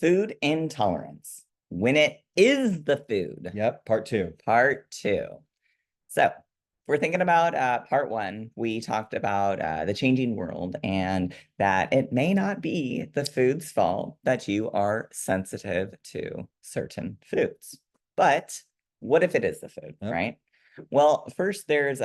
Food intolerance, when it is the food. Yep, part two. Part two. So, if we're thinking about part one, we talked about the changing world and that it may not be the food's fault that you are sensitive to certain foods. But what if it is the food, Yep. right? Well, first, there's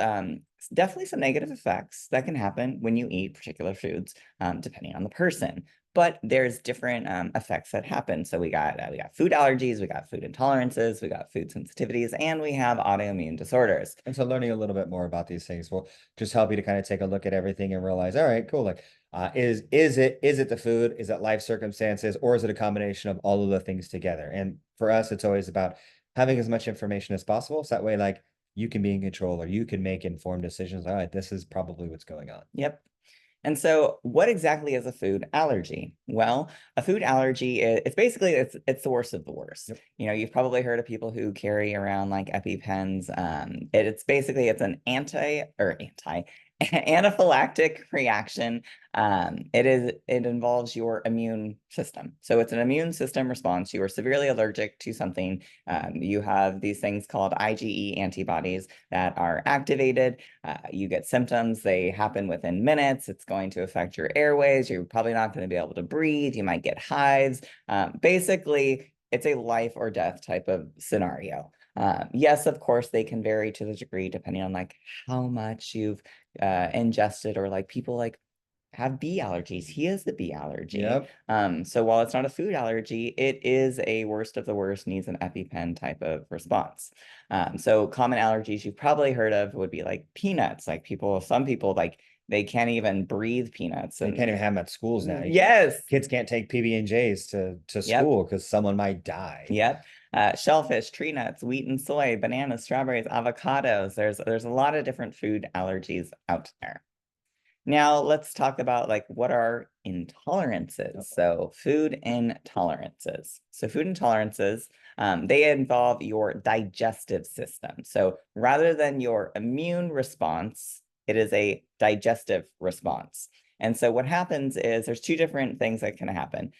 definitely some negative effects that can happen when you eat particular foods, depending on the person. But there's different effects that happen. So we got food allergies, we got food intolerances, we got food sensitivities, and we have autoimmune disorders. And so learning a little bit more about these things will just help you to kind of take a look at everything and realize, all right, cool. Like, is it the food? Is it life circumstances, or is it a combination of all of the things together? And for us, it's always about having as much information as possible. So that way, like you can be in control or you can make informed decisions. All right, this is probably what's going on. Yep. And so what exactly is a food allergy? Well, a food allergy is it's basically it's the worst of the worst. Yep. You know, you've probably heard of people who carry around like EpiPens. It's basically it's an anti anaphylactic reaction. It involves your immune system. So it's an immune system response. You are severely allergic to something. You have these things called IgE antibodies that are activated. You get symptoms, they happen within minutes. It's going to affect your airways. You're probably not going to be able to breathe. You might get hives. Basically, it's a life or death type of scenario. Yes, of course, they can vary to the degree depending on like how much you've ingested, or like people like have bee allergies. He has the bee allergy. Yep. So while it's not a food allergy, it is a worst of the worst, needs an EpiPen type of response. So common allergies you've probably heard of would be like peanuts. Like some people like they can't even breathe peanuts. They And can't even have them at schools now. yes, Kids can't take PB&Js to yep, school because someone might die. yep. Shellfish, tree nuts, wheat and soy, bananas, strawberries, avocados. There's a lot of different food allergies out there. Now let's talk about like what are intolerances. So food intolerances. So food intolerances, they involve your digestive system. So rather than your immune response, it is a digestive response. And so what happens is there's two different things that can happen.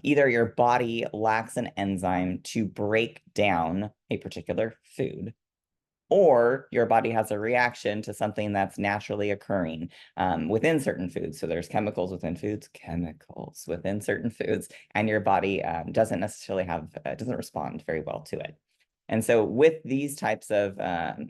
Either your body lacks an enzyme to break down a particular food, or your body has a reaction to something that's naturally occurring within certain foods. So there's chemicals within certain foods, and your body doesn't necessarily doesn't respond very well to it. And so with these types of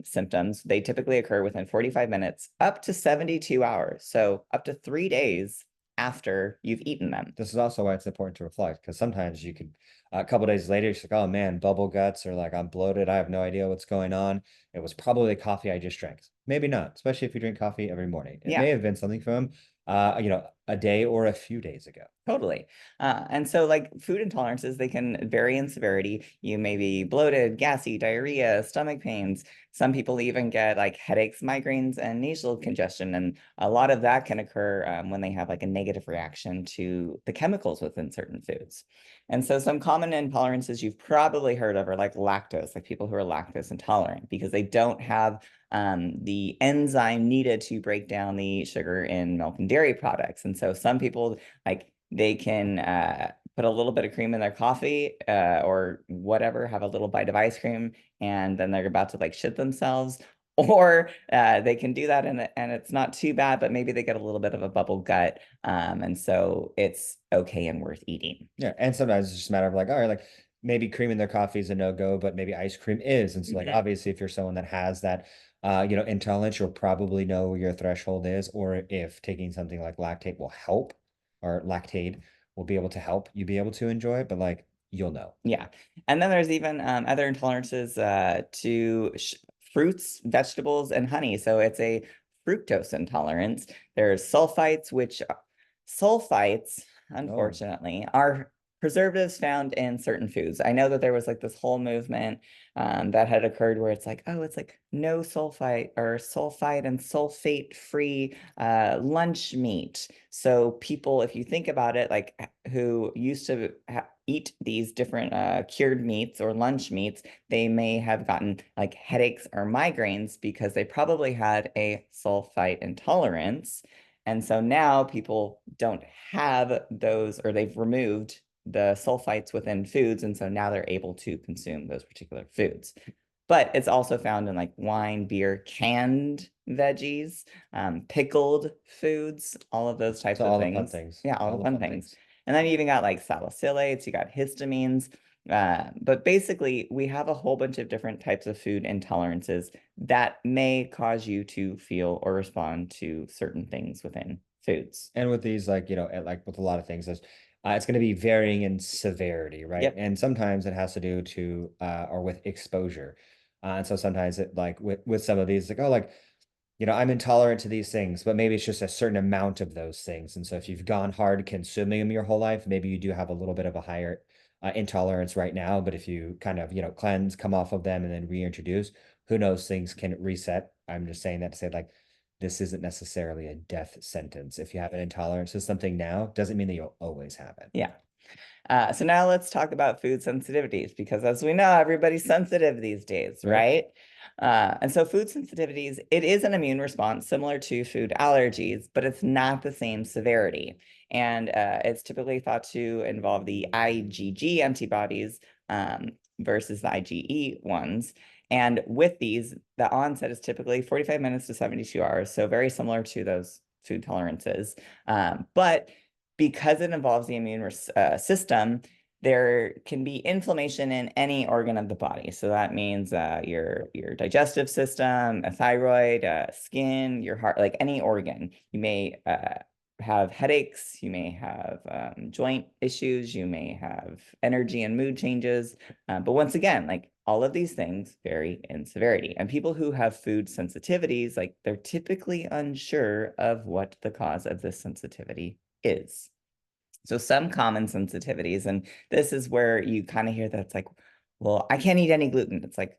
symptoms, they typically occur within 45 minutes up to 72 hours. So up to 3 days after you've eaten them. This is also why it's important to reflect, because sometimes you could a couple days later, you're like, oh man, bubble guts, or like I'm bloated. I have no idea what's going on. It was probably the coffee I just drank. Maybe not, especially if you drink coffee every morning. It Yeah. may have been something from a day or a few days ago. Totally. And so like food intolerances, they can vary in severity. You may be bloated, gassy, diarrhea, stomach pains. Some people even get like headaches, migraines, and nasal congestion. And a lot of that can occur when they have like a negative reaction to the chemicals within certain foods. And so some common intolerances you've probably heard of are like lactose, like people who are lactose intolerant because they don't have the enzyme needed to break down the sugar in milk and dairy products. And so some people like they can put a little bit of cream in their coffee or whatever, have a little bite of ice cream, and then they're about to like shit themselves. Or they can do that and it's not too bad, but maybe they get a little bit of a bubble gut. And so it's okay and worth eating. Yeah. And sometimes it's just a matter of like, all right, like maybe cream in their coffee is a no-go, but maybe ice cream is. And so like obviously if you're someone that has that intolerance, you'll probably know where your threshold is, or if taking something like lactate will help, or lactate will be able to help you be able to enjoy it, but like you'll know. Yeah. And then there's even other intolerances to fruits, vegetables, and honey. So it's a fructose intolerance. There's sulfites, sulfites, Oh, unfortunately, are preservatives found in certain foods. I know that there was like this whole movement that had occurred where it's like, oh, it's like no sulfite or sulfite and sulfate free lunch meat. So people, if you think about it, like who used to eat these different cured meats or lunch meats, they may have gotten like headaches or migraines because they probably had a sulfite intolerance. And so now people don't have those, or they've removed the sulfites within foods, and so now they're able to consume those particular foods. But it's also found in like wine, beer, canned veggies, pickled foods, all of those types So of all the fun things. things, Yeah, all all the the fun fun things. things. And then you even got like salicylates, you got histamines. But basically, we have a whole bunch of different types of food intolerances that may cause you to feel or respond to certain things within foods. And with these, like, and like with a lot of things, it's going to be varying in severity, right? Yep. And sometimes it has to do to or with exposure. And so sometimes it like with some of these, like, oh, like, I'm intolerant to these things, but maybe it's just a certain amount of those things. And so if you've gone hard consuming them your whole life, maybe you do have a little bit of a higher intolerance right now. But if you kind of, cleanse, come off of them and then reintroduce, who knows, things can reset. I'm just saying that to say, like, this isn't necessarily a death sentence. If you have an intolerance to something now, doesn't mean that you'll always have it. Yeah. So now let's talk about food sensitivities, because as we know, everybody's sensitive these days, Right? right? And so food sensitivities, it is an immune response similar to food allergies, but it's not the same severity. And it's typically thought to involve the IgG antibodies versus the IgE ones. And with these, the onset is typically 45 minutes to 72 hours. So very similar to those food tolerances. But because it involves the immune system, there can be inflammation in any organ of the body. So that means your digestive system, a thyroid, skin, your heart, like any organ. You may have headaches, you may have joint issues, you may have energy and mood changes. But once again, like all of these things vary in severity. And people who have food sensitivities, like they're typically unsure of what the cause of this sensitivity is. So some common sensitivities, and this is where you kind of hear that it's like, well, I can't eat any gluten. It's like,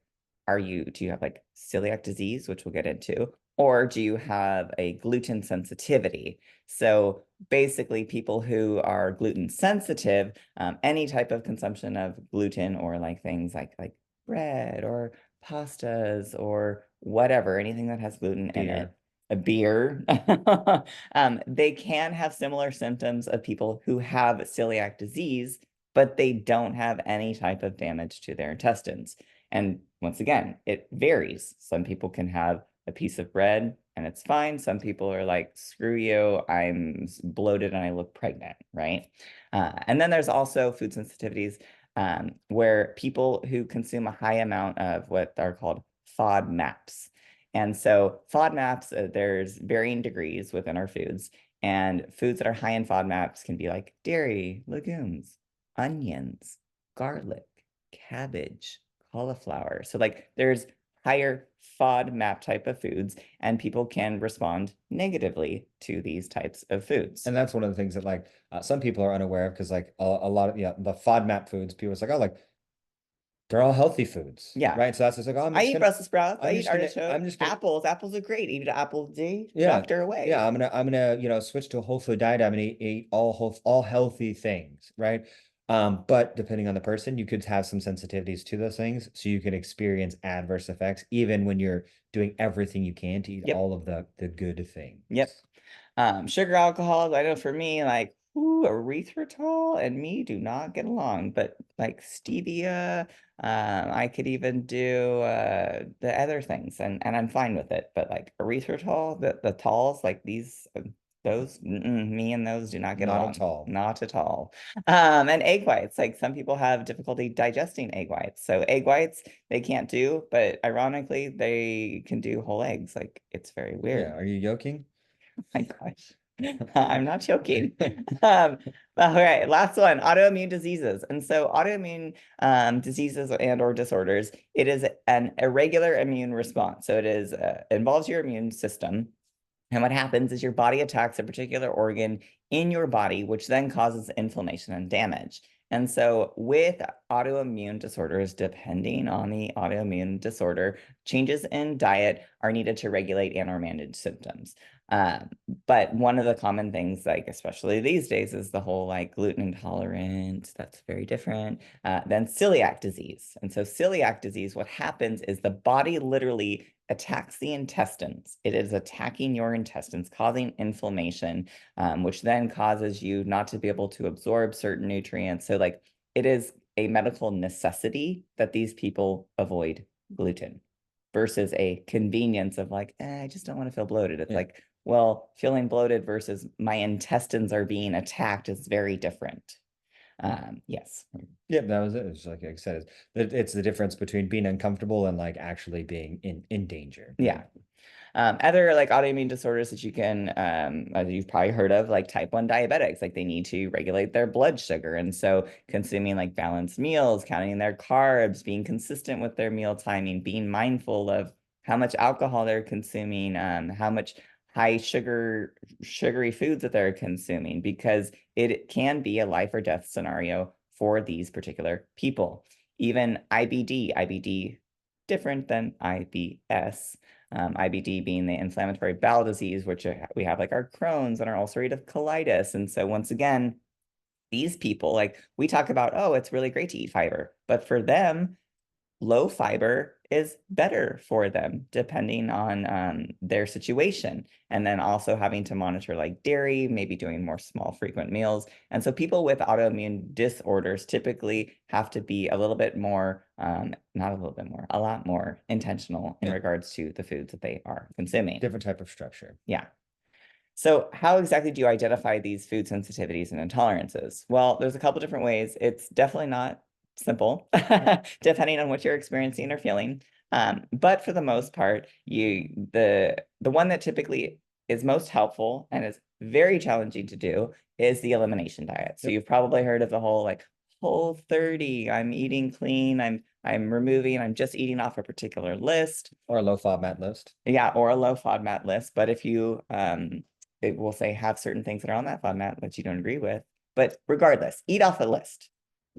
do you have like celiac disease, which we'll get into, or do you have a gluten sensitivity? So basically, people who are gluten sensitive, any type of consumption of gluten or like things like bread or pastas or whatever, anything that has gluten in it, Beer. a beer, they can have similar symptoms of people who have celiac disease, but they don't have any type of damage to their intestines. And once again, it varies. Some people can have a piece of bread and it's fine. Some people are like, screw you, I'm bloated and I look pregnant, right? And then there's also food sensitivities where people who consume a high amount of what are called FODMAPs. And so FODMAPs, there's varying degrees within our foods, and foods that are high in FODMAPs can be like dairy, legumes, onions, garlic, cabbage, cauliflower. So like there's higher FODMAP type of foods, and people can respond negatively to these types of foods. And that's one of the things that, like, some people are unaware of, because like a lot of, the FODMAP foods, people are like, oh, like, they're all healthy foods, Yeah. right? So that's just like, oh, I eat Brussels sprouts. I I'm eat just gonna, artichoke. I'm just gonna, Apples. Apples are great. Eat an apple a day, yeah, doctor yeah, away. I'm gonna, switch to a whole food diet. I'm gonna eat all healthy things, right? But depending on the person, you could have some sensitivities to those things, so you can experience adverse effects even when you're doing everything you can to eat Yep. all of the good things. Yep. Sugar alcohols, I know for me, like, ooh, erythritol and me do not get along, but like stevia, I could even do the other things and I'm fine with it. But like erythritol, the talls, like these, those, me and those do not get Not at along. all. Not at all. And egg whites, like some people have difficulty digesting egg whites. So egg whites, they can't do, but ironically, they can do whole eggs. Like it's very Yeah, weird. are you yoking? My gosh. I'm not joking. Um, all right, last one, autoimmune diseases. And so autoimmune diseases and or disorders, it is an irregular immune response. So it is involves your immune system. And what happens is your body attacks a particular organ in your body, which then causes inflammation and damage. And so with autoimmune disorders, depending on the autoimmune disorder, changes in diet are needed to regulate and or manage symptoms. Um, but one of the common things, like especially these days, is the whole like gluten intolerance. That's very different than celiac disease. And so celiac disease, what happens is the body literally attacks the intestines. It is attacking your intestines, causing inflammation, which then causes you not to be able to absorb certain nutrients. So like it is a medical necessity that these people avoid gluten versus a convenience of like, I just don't want to feel bloated. It's Yeah. like, well, feeling bloated versus my intestines are being attacked is very different. Yes. Yeah, that was it. It's like I said, it's the difference between being uncomfortable and like actually being in danger. Yeah. Other like autoimmune disorders that you can, as you've probably heard of, like type 1 diabetics, like they need to regulate their blood sugar. And so consuming like balanced meals, counting their carbs, being consistent with their meal timing, being mindful of how much alcohol they're consuming, how much high sugary foods that they're consuming, because it can be a life or death scenario for these particular people. Even IBD different than IBS. IBD being the inflammatory bowel disease, which we have like our Crohn's and our ulcerative colitis. And so once again, these people, like we talk about, oh, it's really great to eat fiber, but for them, low fiber is better for them depending on their situation. And then also having to monitor like dairy, maybe doing more small frequent meals. And so people with autoimmune disorders typically have to be a little bit more, not a little bit more, a lot more intentional in Yeah. regards to the foods that they are consuming. Different type of structure. Yeah. So how exactly do you identify these food sensitivities and intolerances? Well, there's a couple different ways. It's definitely not simple, depending on what you're experiencing or feeling. But for the most part, the one that typically is most helpful and is very challenging to do is the elimination diet. So Yep. you've probably heard of the whole like Whole 30, I'm eating clean, I'm just eating off a particular list. Or a low FODMAP list. Yeah, or a low FODMAP list. But if you it will say have certain things that are on that FODMAP that you don't agree with. But regardless, eat off a list.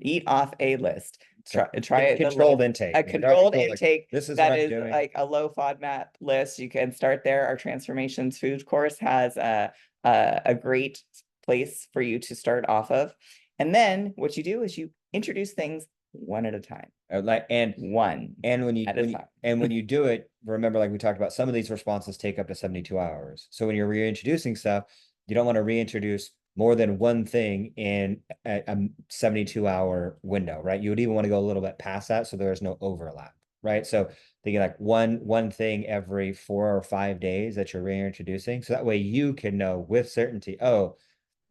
Eat off a list. So Try the controlled list. intake. A Like, all right, controlled cool, like, intake this is what that I'm is doing. like a low FODMAP list. You can start there. Our transformations food course has a great place for you to start off of. And then what you do is you introduce things one at a time. Like One and at a time. when you do it, remember, like we talked about, some of these responses take up to 72 hours. So when you're reintroducing stuff, you don't want to reintroduce more than one thing in a 72-hour window, right? You would even want to go a little bit past that so there is no overlap, right? So thinking like one thing every 4 or 5 days that you're reintroducing. So that way you can know with certainty, oh,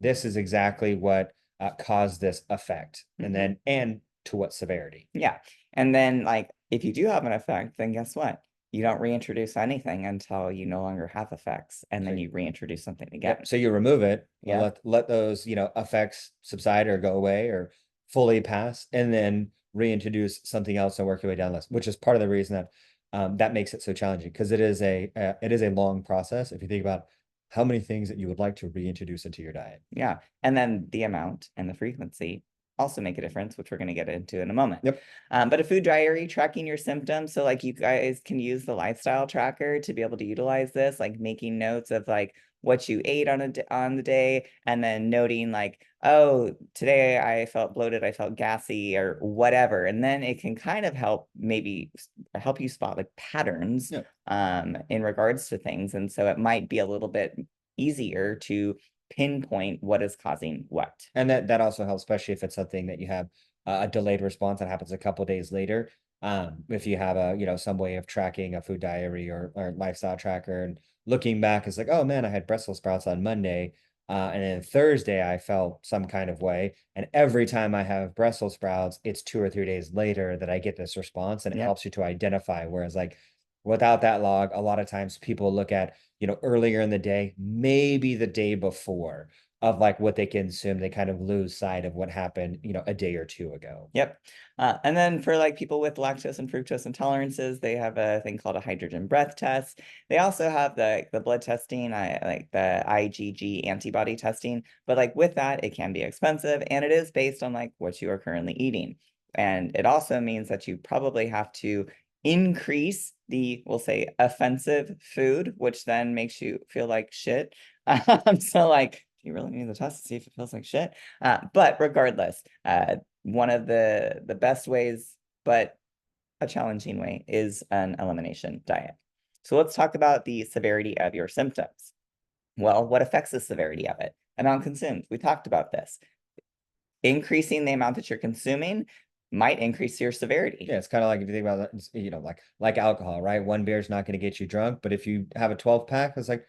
this is exactly what caused this effect. And then, and to what severity. Yeah. And then like if you do have an effect, then guess what? You don't reintroduce anything until you no longer have effects, and then So- you reintroduce something again. Yep. So you remove it, Yeah. let those, effects subside or go away or fully pass, and then reintroduce something else and work your way down the list, which is part of the reason that that makes it so challenging, because it is a long process. If you think about how many things that you would like to reintroduce into your diet. Yeah. And then the amount and the frequency also make a difference, which we're going to get into in a moment. Yep. But a food diary, tracking your symptoms. So like you guys can use the lifestyle tracker to be able to utilize this, like making notes of like what you ate on the day, and then noting like, oh, today I felt bloated, I felt gassy or whatever. And then it can kind of help maybe help you spot like patterns Yep. in regards to things. And so it might be a little bit easier to pinpoint what is causing what. And that also helps, especially if it's something that you have a delayed response that happens a couple days later. If you have some way of tracking a food diary or lifestyle tracker, and looking back, it's like, oh man, I had Brussels sprouts on Monday, and then Thursday I felt some kind of way. And every time I have Brussels sprouts, it's 2 or 3 days later that I get this response, and it Yep. helps you to identify. Whereas like without that log, a lot of times people look at, earlier in the day, maybe the day before, of like what they consume, they kind of lose sight of what happened, a day or two ago. Yep. And then for like people with lactose and fructose intolerances, they have a thing called a hydrogen breath test. They also have the blood testing, like the IgG antibody testing. But like with that, it can be expensive, and it is based on like what you are currently eating. And it also means that you probably have to increase we'll say, offensive food, which then makes you feel like shit. So like, do you really need the test to see if it feels like shit? But regardless, one of the best ways, but a challenging way, is an elimination diet. So let's talk about the severity of your symptoms. Well, what affects the severity of it? Amount consumed. We talked about this. Increasing the amount that you're consuming might increase your severity. Yeah, it's kind of like if you think about it, like alcohol, right? One beer is not going to get you drunk, but if you have a 12 pack, it's like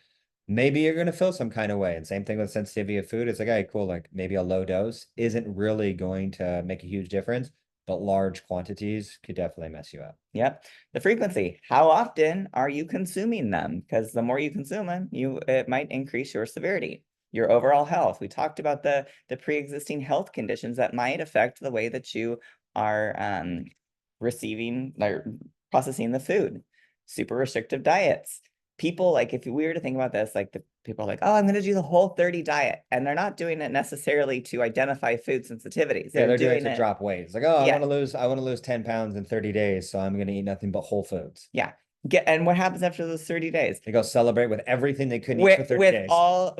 maybe you're going to feel some kind of way. And same thing with sensitivity of food. It's like, hey, cool, like maybe a low dose isn't really going to make a huge difference, but large quantities could definitely mess you up. Yep. The frequency. How often are you consuming them? Because the more you consume them, it might increase your severity. Your overall health. We talked about the pre-existing health conditions that might affect the way that you are receiving or processing the food. Super restrictive diets. People, like, if we were to think about this, like, the people are like, oh, I'm going to do the Whole30 diet, and they're not doing it necessarily to identify food sensitivities. Yeah, They're they're doing it doing to it, drop weight. It's like, oh, yeah, I want to lose 10 pounds in 30 days, so I'm going to eat nothing but whole foods. yeah. And what happens after those 30 days? They go celebrate with everything they couldn't eat for 30 days.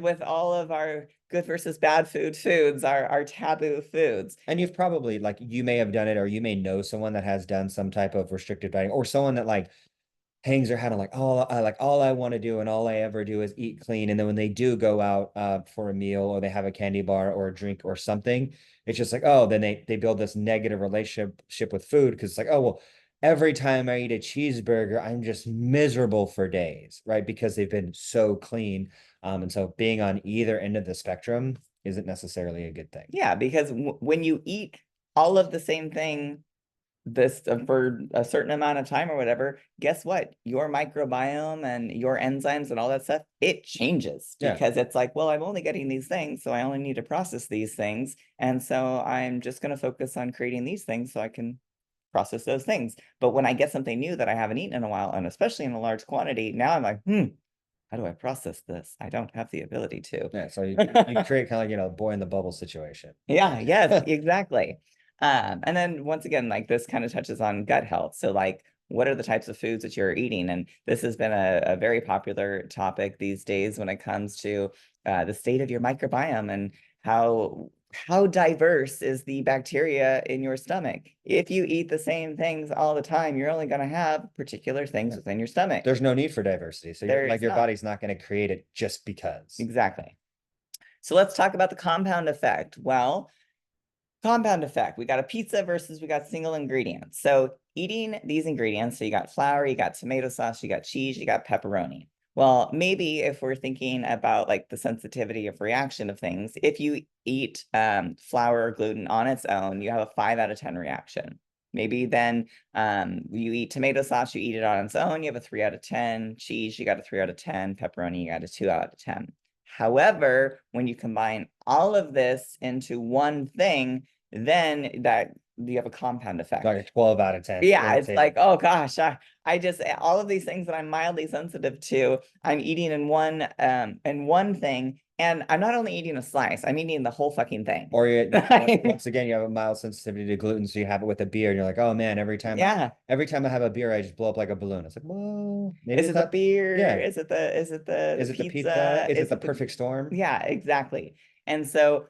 With all of our good versus bad foods, our taboo foods. And you've probably, like, you may have done it, or you may know someone that has done some type of restrictive dieting, or someone that like hangs their hat on like all I want to do and all I ever do is eat clean. And then when they do go out for a meal, or they have a candy bar or a drink or something, it's just like, oh, then they build this negative relationship with food, because it's like, oh well, every time I eat a cheeseburger, I'm just miserable for days, right? Because they've been so clean. And so being on either end of the spectrum isn't necessarily a good thing. Yeah, because when you eat all of the same thing this for a certain amount of time or whatever, guess what? Your microbiome and your enzymes and all that stuff, it changes, Yeah. because it's like, well, I'm only getting these things, so I only need to process these things. And so I'm just going to focus on creating these things so I can process those things. But when I get something new that I haven't eaten in a while, and especially in a large quantity, now I'm like, how do I process this? I don't have the ability to. Yeah. So you create kind of like, boy in the bubble situation. Yeah, yes, exactly. And then once again, like, this kind of touches on gut health. So like, what are the types of foods that you're eating? And this has been a very popular topic these days when it comes to the state of your microbiome and how diverse is the bacteria in your stomach. If you eat the same things all the time, you're only going to have particular things within your stomach. There's no need for diversity. So your body's not going to create it just because. Exactly. So let's talk about the compound effect. Well, compound effect. We got a pizza versus we got single ingredients. So eating these ingredients, so you got flour, you got tomato sauce, you got cheese, you got pepperoni. Well, maybe if we're thinking about like the sensitivity of reaction of things, if you eat flour or gluten on its own, you have a 5 out of 10 reaction. Maybe then you eat tomato sauce, you eat it on its own, you have a 3 out of 10. Cheese, you got a 3 out of 10. Pepperoni, you got a 2 out of 10. However, when you combine all of this into one thing, then that you have a compound effect. Like a 12 out of 10. Yeah, it's like, oh gosh, I just, all of these things that I'm mildly sensitive to, I'm eating in one thing, and I'm not only eating a slice, I'm eating the whole fucking thing. Or once again, you have a mild sensitivity to gluten, so you have it with a beer, and you're like, oh man, every time I have a beer, I just blow up like a balloon. It's like, well, maybe is it the beer? Yeah. Is it the pizza? Is it the perfect storm? Yeah, exactly. And so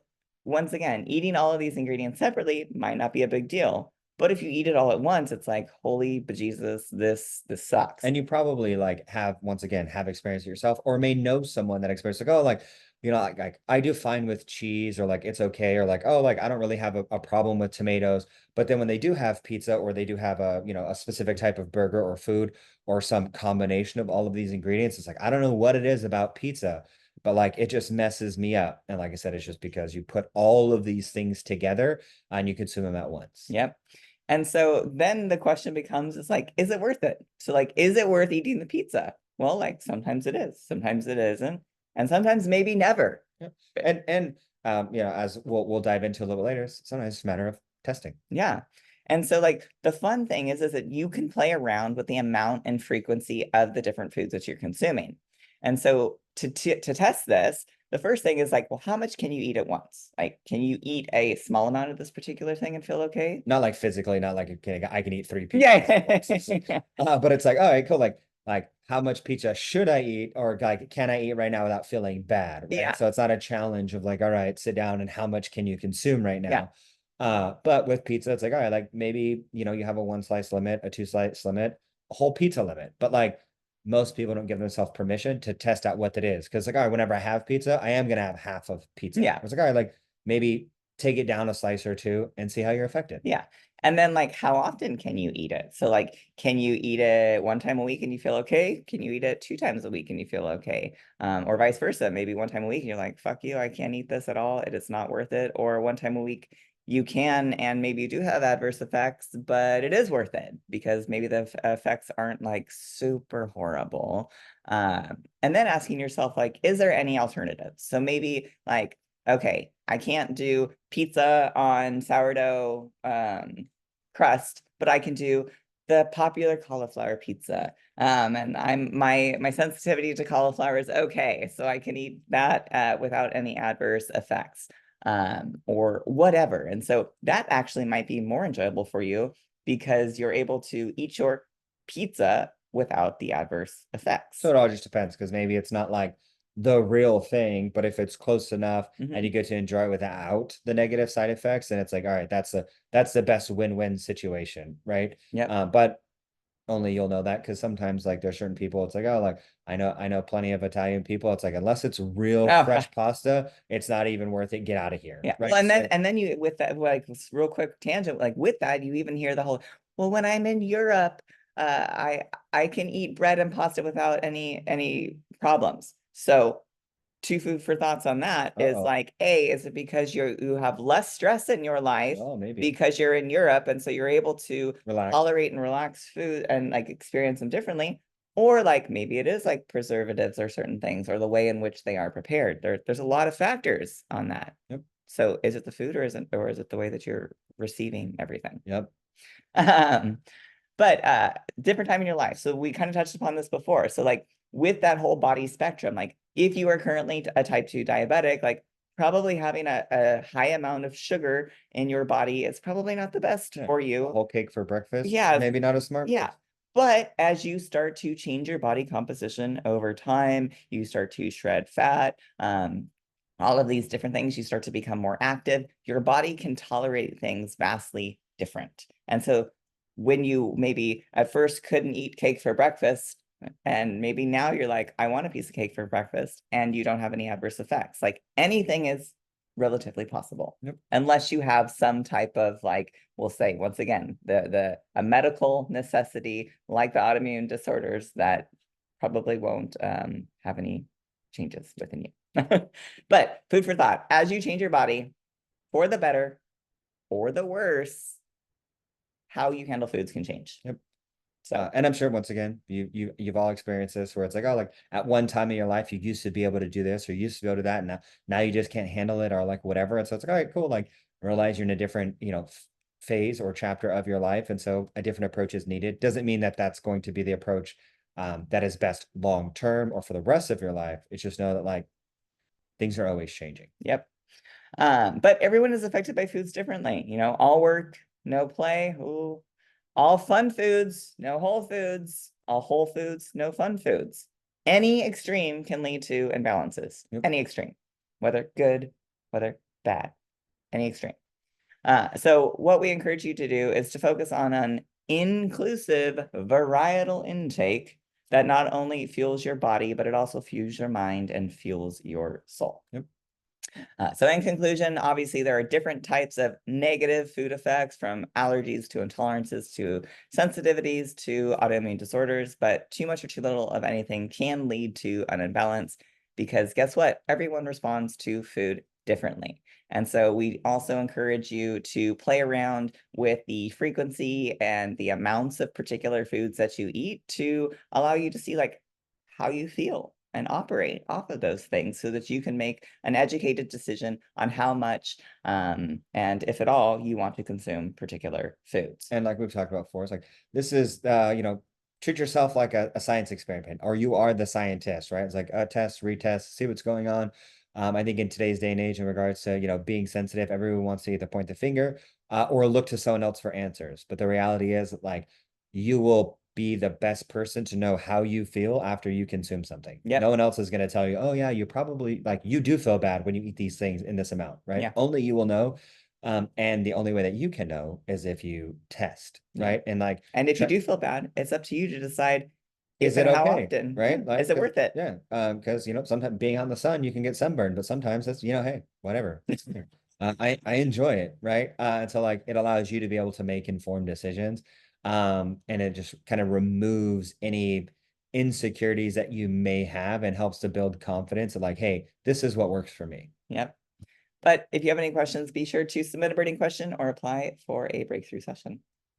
once again, eating all of these ingredients separately might not be a big deal. But if you eat it all at once, it's like, holy bejesus, this sucks. And you probably like have experienced it yourself, or may know someone that experienced, like, oh, like, like I do fine with cheese, or like it's okay, or like, oh, like I don't really have a problem with tomatoes. But then when they do have pizza, or they do have a specific type of burger or food, or some combination of all of these ingredients, it's like, I don't know what it is about pizza, but like it just messes me up. And like I said, it's just because you put all of these things together and you consume them at once. Yep. And so then the question becomes, it's like, is it worth it? So like, is it worth eating the pizza? Well, like sometimes it is, sometimes it isn't, and sometimes maybe never. Yep. And as we'll dive into a little bit later, sometimes it's a matter of testing. Yeah. And so like the fun thing is that you can play around with the amount and frequency of the different foods that you're consuming. And so to test this, the first thing is like, well, how much can you eat at once? Like, can you eat a small amount of this particular thing and feel okay? Not like physically, not like I can eat three pizzas. Yeah. But it's like, all right, cool. Like how much pizza should I eat, or like can I eat right now without feeling bad, right? Yeah. So it's not a challenge of like, all right, sit down and how much can you consume right Yeah. now? But with pizza, it's like, all right, like maybe you have a one slice limit, a two slice limit, a whole pizza limit. But like most people don't give themselves permission to test out what it is. Because like, all right, whenever I have pizza, I am gonna have half of pizza. Yeah. It's like, all right, like maybe take it down a slice or two and see how you're affected. Yeah. And then like how often can you eat it? So like can you eat it one time a week and you feel okay? Can you eat it two times a week and you feel okay? Or vice versa, maybe one time a week and you're like, fuck you, I can't eat this at all. It is not worth it. Or one time a week you can, and maybe you do have adverse effects, but it is worth it because maybe the effects aren't like super horrible. And then asking yourself like, is there any alternatives? So maybe like, okay, I can't do pizza on sourdough crust, but I can do the popular cauliflower pizza. And my sensitivity to cauliflower is okay, so I can eat that without any adverse effects or whatever. And so that actually might be more enjoyable for you because you're able to eat your pizza without the adverse effects. So it all just depends because maybe it's not like the real thing, but if it's close enough and you get to enjoy it without the negative side effects, then it's like, all right, that's the best win-win situation, right? Yep. But only you'll know that because sometimes like there's certain people, it's like, oh, like I know plenty of Italian people. It's like unless it's real Oh, fresh pasta, it's not even worth it. Get out of here, yeah. Well, right? So and then you with that like real quick tangent, like with that, you even hear the whole, well, when I'm in Europe, I can eat bread and pasta without any problems. So two food for thoughts on that is uh-oh. like, A, is it because you have less stress in your life Oh, maybe. because you're in Europe and so you're able to Relax. tolerate and relax food and like experience them differently? Or like maybe it is like preservatives or certain things or the way in which they are prepared. There's a lot of factors on that. Yep. So is it the food or is it the way that you're receiving everything? Yep. Um, but different time in your life. So we kind of touched upon this before. So like with that whole body spectrum, like if you are currently a type 2 diabetic, like probably having a high amount of sugar in your body is probably not the best Yeah. for A you. whole cake for breakfast. Yeah, Maybe not a smart yeah. move. But as you start to change your body composition over time, you start to shred fat, all of these different things, you start to become more active. Your body can tolerate things vastly different. And so when you maybe at first couldn't eat cake for breakfast, and maybe now you're like, I want a piece of cake for breakfast, and you don't have any adverse effects. Like anything is relatively possible, Yep. unless you have some type of like, we'll say once again, the a medical necessity like the autoimmune disorders that probably won't have any changes within you. But food for thought, as you change your body for the better or the worse, how you handle foods can change. Yep. So And I'm sure once again, you've all experienced this where it's like, oh, like at one time in your life, you used to be able to do this or you used to be able to do that. And now you just can't handle it or like whatever. And so it's like, all right, cool. Like realize you're in a different, phase or chapter of your life. And so a different approach is needed. Doesn't mean that that's going to be the approach that is best long term or for the rest of your life. It's just know that like things are always changing. yep. But everyone is affected by foods differently. All work, no play. Ooh. All fun foods, no whole foods. All whole foods, no fun foods. Any extreme can lead to imbalances. Yep. Any extreme, whether good, whether bad, any extreme. So what we encourage you to do is to focus on an inclusive varietal intake that not only fuels your body, but it also fuels your mind and fuels your soul. Yep. So in conclusion, obviously there are different types of negative food effects from allergies to intolerances to sensitivities to autoimmune disorders, but too much or too little of anything can lead to an imbalance because guess what? Everyone responds to food differently. And so we also encourage you to play around with the frequency and the amounts of particular foods that you eat to allow you to see like how you feel and operate off of those things so that you can make an educated decision on how much and if at all you want to consume particular foods. And like we've talked about before, it's like this is treat yourself like a science experiment, or you are the scientist, right? It's like test, retest, see what's going on. I think in today's day and age, in regards to being sensitive, everyone wants to either point the finger or look to someone else for answers. But the reality is, like, you will be the best person to know how you feel after you consume something. No Yep. one else is going to tell you, oh yeah, you probably like you do feel bad when you eat these things in this amount, right? Yeah. Only you will know. And the only way that you can know is if you test, Yeah. right? And like, And if you do feel bad, it's up to you to decide is if it and how okay? often. Yeah. Right? Is Like, it worth it? yeah, because sometimes being on the sun, you can get sunburned, but sometimes it's hey, whatever. I enjoy it, right? And so like it allows you to be able to make informed decisions, and it just kind of removes any insecurities that you may have and helps to build confidence of like, hey, this is what works for me. Yep. But if you have any questions, be sure to submit a burning question or apply for a breakthrough session.